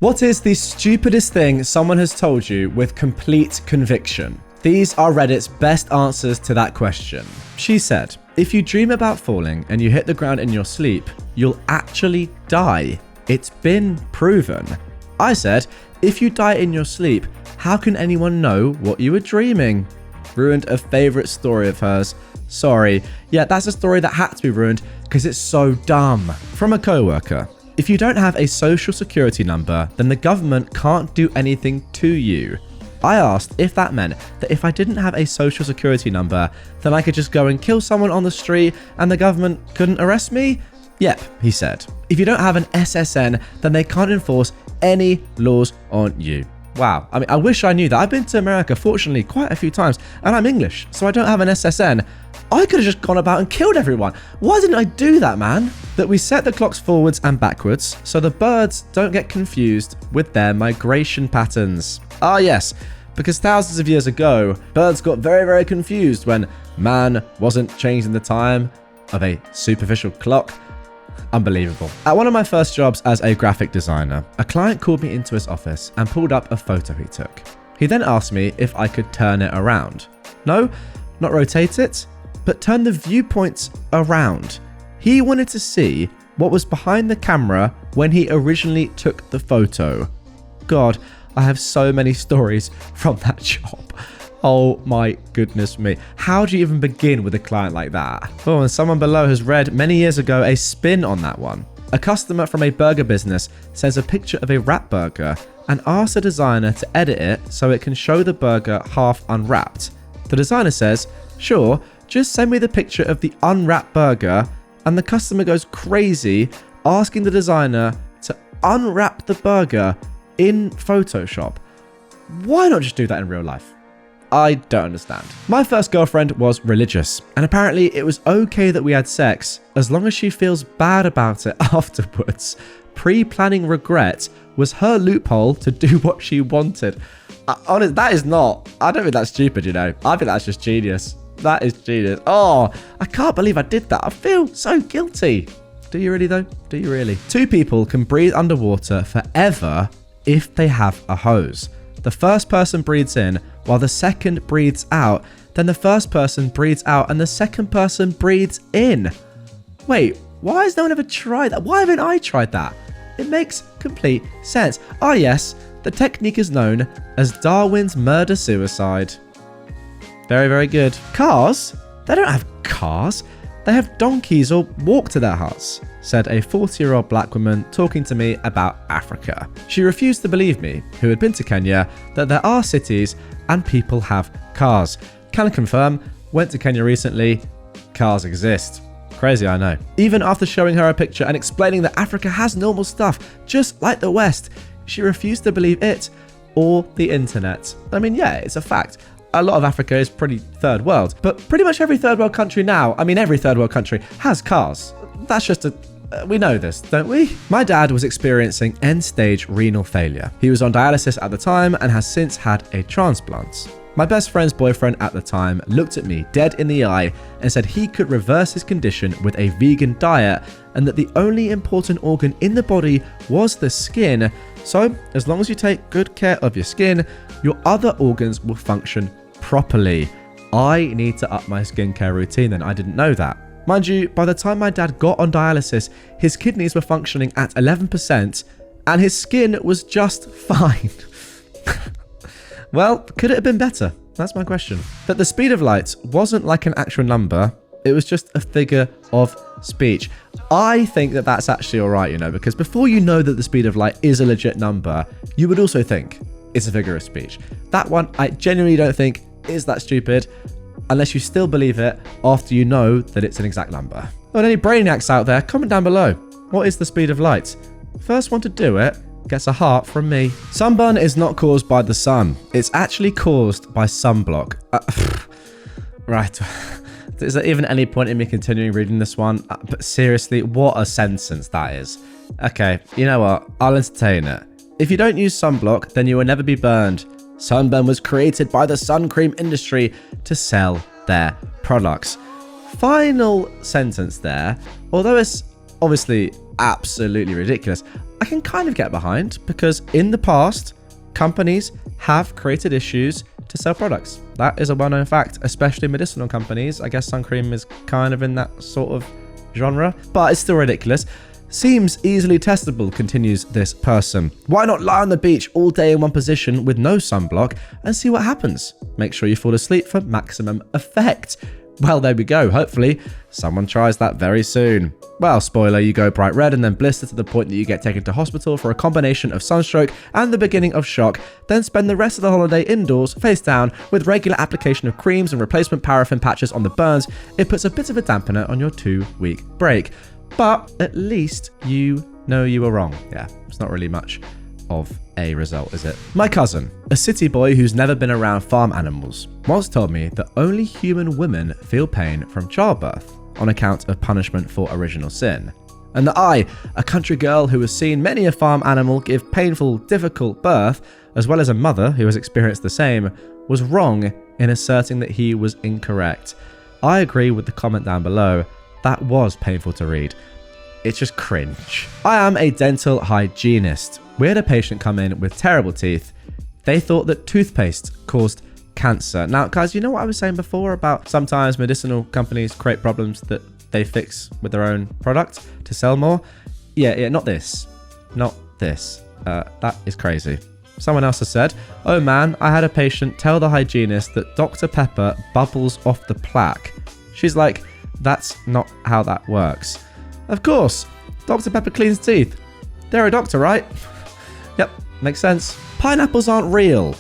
What is the stupidest thing someone has told you with complete conviction? These are Reddit's best answers to that question. She said, if you dream about falling and you hit the ground in your sleep, you'll actually die. It's been proven. I said, if you die in your sleep, how can anyone know what you were dreaming? Ruined a favorite story of hers. Sorry. Yeah, that's a story that had to be ruined because it's so dumb. From a coworker. If you don't have a social security number, then the government can't do anything to you. I asked if that meant that if I didn't have a social security number, then I could just go and kill someone on the street and the government couldn't arrest me? Yep, he said. If you don't have an SSN, then they can't enforce any laws on you. Wow, I mean, I wish I knew that. I've been to America, fortunately, quite a few times, and I'm English, so I don't have an SSN. I could have just gone about and killed everyone. Why didn't I do that, man? That we set the clocks forwards and backwards so the birds don't get confused with their migration patterns. Ah, yes, because thousands of years ago, birds got very, very confused when man wasn't changing the time of a superficial clock. Unbelievable. At one of my first jobs as a graphic designer, a client called me into his office and pulled up a photo he took. He then asked me if I could turn it around. No, not rotate it, but turn the viewpoints around. He wanted to see what was behind the camera when he originally took the photo. God, I have so many stories from that job. Oh my goodness me. How do you even begin with a client like that? Oh, and someone below has read many years ago a spin on that one. A customer from a burger business sends a picture of a wrap burger and asks the designer to edit it so it can show the burger half unwrapped. The designer says, sure, just send me the picture of the unwrapped burger, and the customer goes crazy asking the designer to unwrap the burger in Photoshop. Why not just do that in real life? I don't understand. My first girlfriend was religious, and apparently it was okay that we had sex as long as she feels bad about it afterwards. Pre-planning regret was her loophole to do what she wanted. Honestly, that is not, I don't think that's stupid, you know. I think that's just genius. That is genius. Oh, I can't believe I did that. I feel so guilty. Do you really though? Do you really? Two people can breathe underwater forever if they have a hose. The first person breathes in while the second breathes out. Then the first person breathes out and the second person breathes in. Wait, why has no one ever tried that? Why haven't I tried that? It makes complete sense. Ah yes, the technique is known as Darwin's murder-suicide. Very, very good. Cars? They don't have cars. They have donkeys or walk to their huts, said a 40-year-old black woman talking to me about Africa. She refused to believe me, who had been to Kenya, that there are cities and people have cars. Can confirm, went to Kenya recently, cars exist. Crazy, I know. Even after showing her a picture and explaining that Africa has normal stuff, just like the West, she refused to believe it or the internet. I mean, yeah, it's a fact. A lot of Africa is pretty third world, but pretty much every third world country now, every third world country has cars. That's just we know this, don't we? My dad was experiencing end-stage renal failure. He was on dialysis at the time and has since had a transplant. My best friend's boyfriend at the time looked at me dead in the eye and said he could reverse his condition with a vegan diet and that the only important organ in the body was the skin. So, as long as you take good care of your skin, your other organs will function properly. I need to up my skincare routine then. I didn't know that. Mind you, by the time my dad got on dialysis, his kidneys were functioning at 11% and his skin was just fine. Well, could it have been better? That's my question. That the speed of light wasn't like an actual number. It was just a figure of speech. I think that that's actually all right, you know, because before you know that the speed of light is a legit number, you would also think it's a figure of speech. That one, I genuinely don't think is that stupid, unless you still believe it after you know that it's an exact number. Oh, and any brainiacs out there, comment down below. What is the speed of light? First one to do it gets a heart from me. Sunburn is not caused by the sun. It's actually caused by sunblock. Right. Is there even any point in me continuing reading this one? But seriously, what a sentence that is. Okay, you know what? I'll entertain it. If you don't use sunblock, then you will never be burned. Sunburn was created by the sun cream industry to sell their products. Final sentence there. Although it's obviously absolutely ridiculous, I can kind of get behind, because in the past, companies have created issues to sell products. That is a well-known fact, especially medicinal companies. I guess sun cream is kind of in that sort of genre, but it's still ridiculous. Seems easily testable, continues this person. Why not lie on the beach all day in one position with no sunblock and see what happens? Make sure you fall asleep for maximum effect. Well, there we go. Hopefully, someone tries that very soon. Well, spoiler, you go bright red and then blister to the point that you get taken to hospital for a combination of sunstroke and the beginning of shock, then spend the rest of the holiday indoors, face down, with regular application of creams and replacement paraffin patches on the burns. It puts a bit of a dampener on your 2-week break. But at least you know you were wrong. Yeah, it's not really much of a result, is it? My cousin, a city boy who's never been around farm animals, once told me that only human women feel pain from childbirth on account of punishment for original sin. And that I, a country girl who has seen many a farm animal give painful, difficult birth, as well as a mother who has experienced the same, was wrong in asserting that he was incorrect. I agree with the comment down below. That was painful to read. It's just cringe. I am a dental hygienist. We had a patient come in with terrible teeth. They thought that toothpaste caused cancer. Now, guys, you know what I was saying before about sometimes medicinal companies create problems that they fix with their own product to sell more? Yeah, not this. Not this. That is crazy. Someone else has said, oh man, I had a patient tell the hygienist that Dr. Pepper bubbles off the plaque. She's like, that's not how that works. Of course, Dr. Pepper cleans teeth. They're a doctor, right? Yep, makes sense. Pineapples aren't real.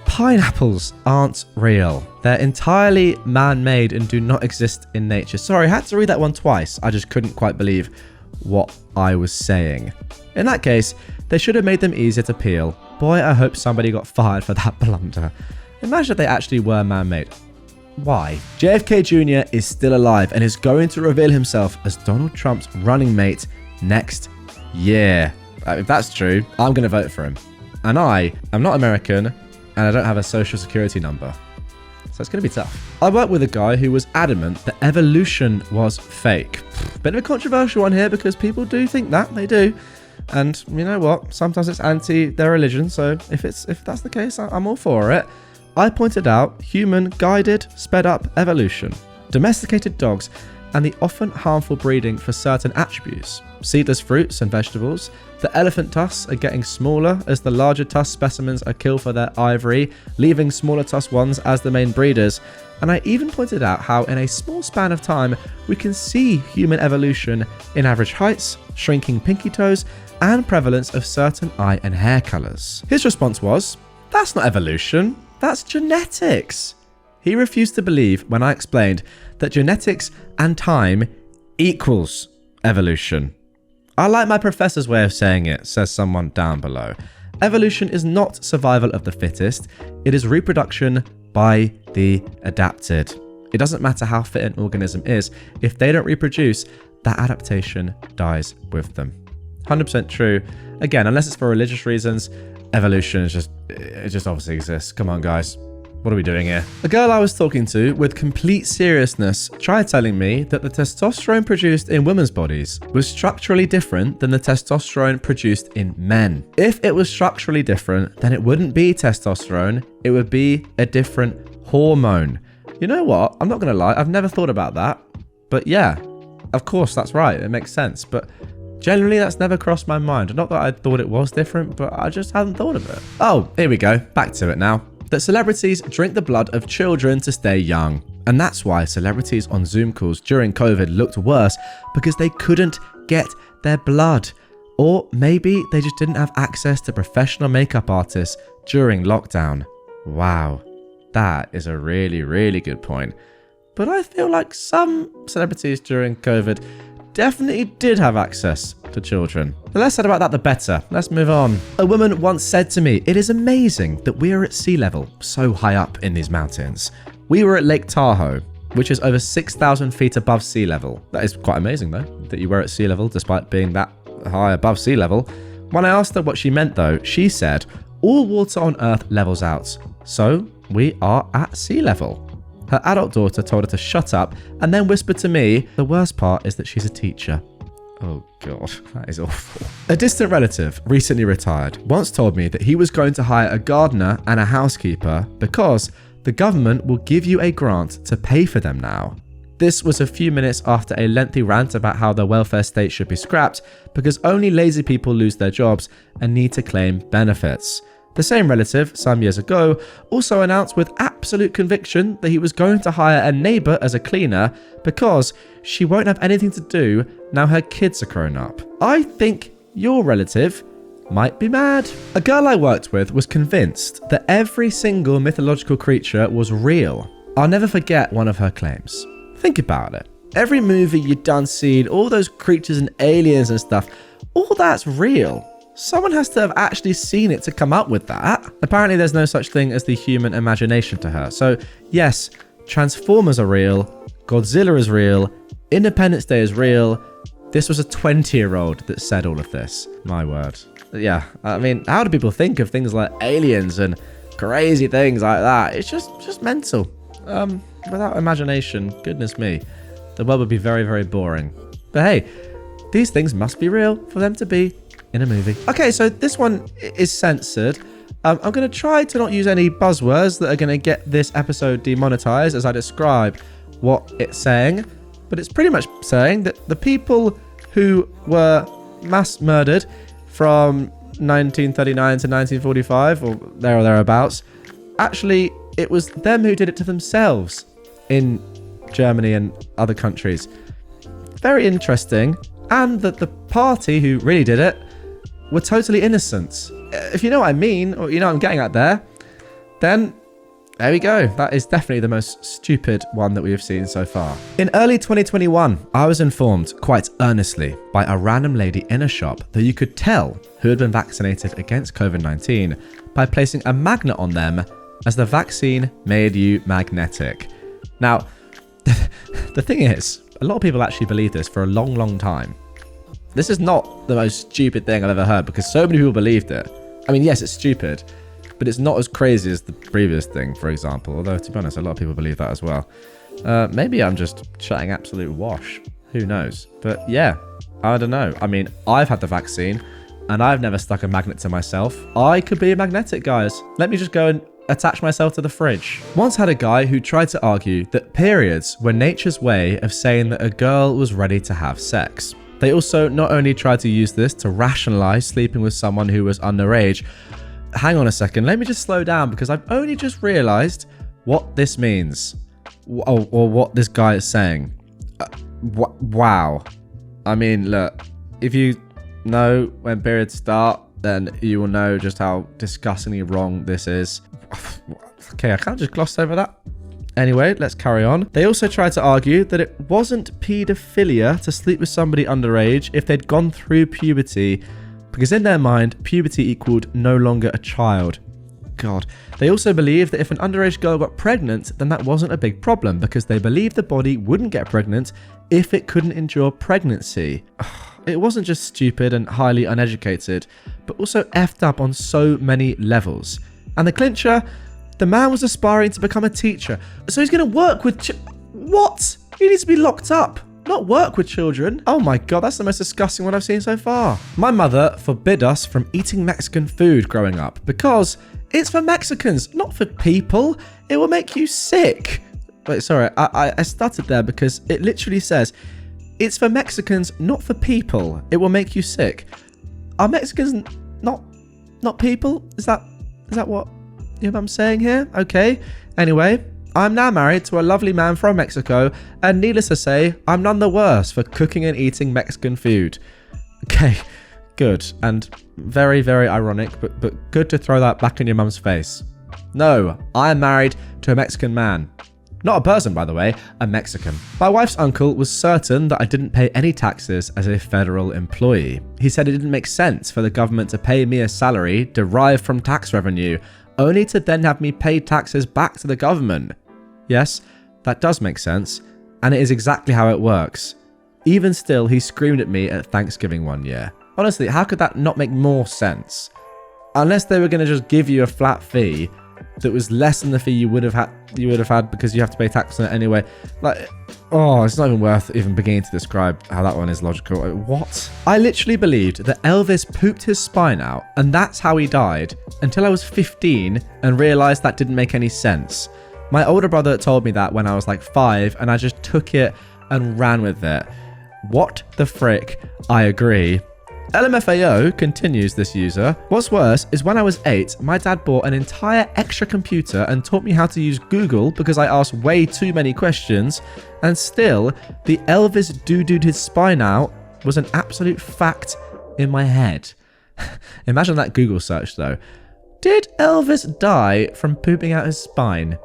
Pineapples aren't real. They're entirely man-made and do not exist in nature. Sorry, I had to read that one twice. I just couldn't quite believe what I was saying. In that case, they should have made them easier to peel. Boy, I hope somebody got fired for that blunder. Imagine if they actually were man-made. Why? JFK Jr. is still alive and is going to reveal himself as Donald Trump's running mate next year. If that's true, I'm going to vote for him. And I am not American and I don't have a social security number. So it's going to be tough. I worked with a guy who was adamant that evolution was fake. Bit of a controversial one here because people do think that. They do. And you know what? Sometimes it's anti their religion. So if that's the case, I'm all for it. I pointed out human-guided, sped-up evolution, domesticated dogs, and the often harmful breeding for certain attributes. Seedless fruits and vegetables. The elephant tusks are getting smaller as the larger tusk specimens are killed for their ivory, leaving smaller tusk ones as the main breeders. And I even pointed out how in a small span of time, we can see human evolution in average heights, shrinking pinky toes, and prevalence of certain eye and hair colours. His response was, that's not evolution. That's genetics. He refused to believe when I explained that genetics and time equals evolution. I like my professor's way of saying it, says someone down below. Evolution is not survival of the fittest. It is reproduction by the adapted. It doesn't matter how fit an organism is. If they don't reproduce, that adaptation dies with them. 100% true. Again, unless it's for religious reasons, evolution is just obviously exists. Come on, guys. What are we doing here? A girl I was talking to, with complete seriousness, tried telling me that the testosterone produced in women's bodies was structurally different than the testosterone produced in men. If it was structurally different, then it wouldn't be testosterone. It would be a different hormone. You know what? I'm not going to lie. I've never thought about that. But yeah, of course, that's right. It makes sense. But generally, that's never crossed my mind. Not that I thought it was different, but I just hadn't thought of it. Oh, here we go. Back to it now. That celebrities drink the blood of children to stay young. And that's why celebrities on Zoom calls during COVID looked worse, because they couldn't get their blood. Or maybe they just didn't have access to professional makeup artists during lockdown. Wow, that is a really, really good point. But I feel like some celebrities during COVID definitely did have access to children. The less said about that, the better. Let's move on. A woman once said to me, it is amazing that we are at sea level, so high up in these mountains. We were at Lake Tahoe, which is over 6,000 feet above sea level. That is quite amazing though, that you were at sea level despite being that high above sea level. When I asked her what she meant though, she said, all water on Earth levels out, so we are at sea level. Her adult daughter told her to shut up and then whispered to me, the worst part is that she's a teacher. Oh God, that is awful. A distant relative, recently retired, once told me that he was going to hire a gardener and a housekeeper because the government will give you a grant to pay for them now. This was a few minutes after a lengthy rant about how the welfare state should be scrapped because only lazy people lose their jobs and need to claim benefits. The same relative, some years ago, also announced with absolute conviction that he was going to hire a neighbour as a cleaner because she won't have anything to do now her kids are grown up. I think your relative might be mad. A girl I worked with was convinced that every single mythological creature was real. I'll never forget one of her claims. Think about it. Every movie you've done seen, all those creatures and aliens and stuff, all that's real. Someone has to have actually seen it to come up with that. Apparently there's no such thing as the human imagination to her. So yes, Transformers are real, Godzilla is real, Independence Day is real. This was a 20-year-old that said all of this. My word. Yeah, I mean, how do people think of things like aliens and crazy things like that? It's just mental. Without imagination, goodness me, the world would be very, very boring. But hey, these things must be real for them to be in a movie. Okay, so this one is censored. I'm going to try to not use any buzzwords that are going to get this episode demonetized as I describe what it's saying. But it's pretty much saying that the people who were mass murdered from 1939 to 1945, or there or thereabouts, actually, it was them who did it to themselves in Germany and other countries. Very interesting. And that the party who really did it were totally innocent. If you know what I mean, or you know what I'm getting at there, then there we go. That is definitely the most stupid one that we have seen so far. In early 2021, I was informed quite earnestly by a random lady in a shop that you could tell who had been vaccinated against COVID-19 by placing a magnet on them as the vaccine made you magnetic. Now, the thing is, a lot of people actually believe this for a long, long time. This is not the most stupid thing I've ever heard because so many people believed it. I mean, yes, it's stupid, but it's not as crazy as the previous thing, for example. Although, to be honest, a lot of people believe that as well. Maybe I'm just chatting absolute wash. Who knows? But yeah, I don't know. I mean, I've had the vaccine and I've never stuck a magnet to myself. I could be a magnetic, guys. Let me just go and attach myself to the fridge. Once had a guy who tried to argue that periods were nature's way of saying that a girl was ready to have sex. They also not only tried to use this to rationalize sleeping with someone who was underage. Hang on a second, let me just slow down because I've only just realized what this means. Or what this guy is saying. Wow. I mean, look, if you know when periods start, then you will know just how disgustingly wrong this is. Okay, I can't just gloss over that. Anyway, let's carry on. They also tried to argue that it wasn't paedophilia to sleep with somebody underage if they'd gone through puberty, because in their mind, puberty equaled no longer a child. God. They also believed that if an underage girl got pregnant, then that wasn't a big problem, because they believed the body wouldn't get pregnant if it couldn't endure pregnancy. It wasn't just stupid and highly uneducated, but also effed up on so many levels. And the clincher, the man was aspiring to become a teacher. So he's going to work with what? He needs to be locked up, not work with children. Oh my God, that's the most disgusting one I've seen so far. My mother forbid us from eating Mexican food growing up because it's for Mexicans, not for people. It will make you sick. Wait, sorry, I stuttered there because it literally says, it's for Mexicans, not for people. It will make you sick. Are Mexicans not people? Is that what I'm saying here? Okay. Anyway, I'm now married to a lovely man from Mexico, and needless to say, I'm none the worse for cooking and eating Mexican food. Okay, good. And very, very ironic, but good to throw that back in your mum's face. No, I am married to a Mexican man. Not a person, by the way, a Mexican. My wife's uncle was certain that I didn't pay any taxes as a federal employee. He said it didn't make sense for the government to pay me a salary derived from tax revenue, only to then have me pay taxes back to the government. Yes, that does make sense, and it is exactly how it works. Even still, he screamed at me at Thanksgiving one year. Honestly, how could that not make more sense? Unless they were going to just give you a flat fee, that was less than the fee you would have had because you have to pay tax on it anyway. Like, oh, it's not even worth even beginning to describe how that one is logical. What? I literally believed that Elvis pooped his spine out and that's how he died until I was 15 and realized that didn't make any sense. My older brother told me that when I was like 5 and I just took it and ran with it. What the frick? I agree. LMFAO, continues this user. What's worse is when I was 8, my dad bought an entire extra computer and taught me how to use Google because I asked way too many questions, and still, the Elvis doo-dooed his spine out was an absolute fact in my head. Imagine that Google search though. Did Elvis die from pooping out his spine?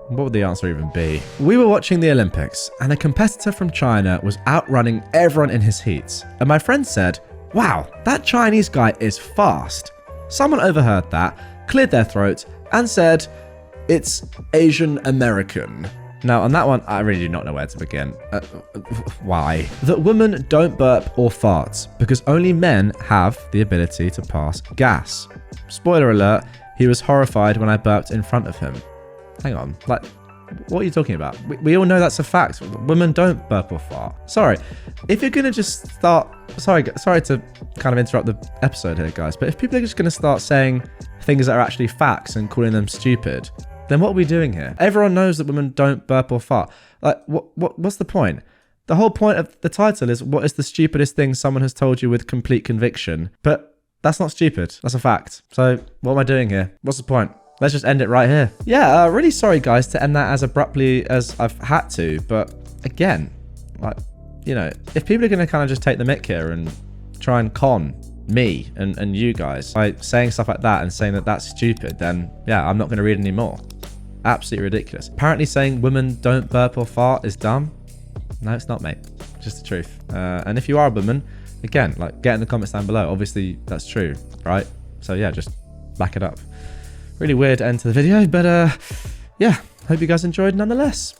What would the answer even be? We were watching the Olympics, and a competitor from China was outrunning everyone in his heats, and my friend said, "Wow, that Chinese guy is fast." Someone overheard that, cleared their throat, and said, "It's Asian American." Now, on that one, I really do not know where to begin. Why? That women don't burp or fart, because only men have the ability to pass gas. Spoiler alert, he was horrified when I burped in front of him. Hang on, like, what are you talking about? We all know that's a fact. Women don't burp or fart. Sorry, if you're gonna just start, sorry to kind of interrupt the episode here, guys, but if people are just gonna start saying things that are actually facts and calling them stupid, then what are we doing here? Everyone knows that women don't burp or fart. Like, what's the point? The whole point of the title is, what is the stupidest thing someone has told you with complete conviction? But that's not stupid. That's a fact. So what am I doing here? What's the point? Let's just end it right here. Yeah, really sorry, guys, to end that as abruptly as I've had to. But again, like, you know, if people are going to kind of just take the mick here and try and con me and you guys by saying stuff like that and saying that that's stupid, then yeah, I'm not going to read anymore. Absolutely ridiculous. Apparently saying women don't burp or fart is dumb. No, it's not, mate. Just the truth. And if you are a woman, again, like, get in the comments down below. Obviously, that's true, right? So yeah, just back it up. Really weird end to the video, but yeah, hope you guys enjoyed nonetheless.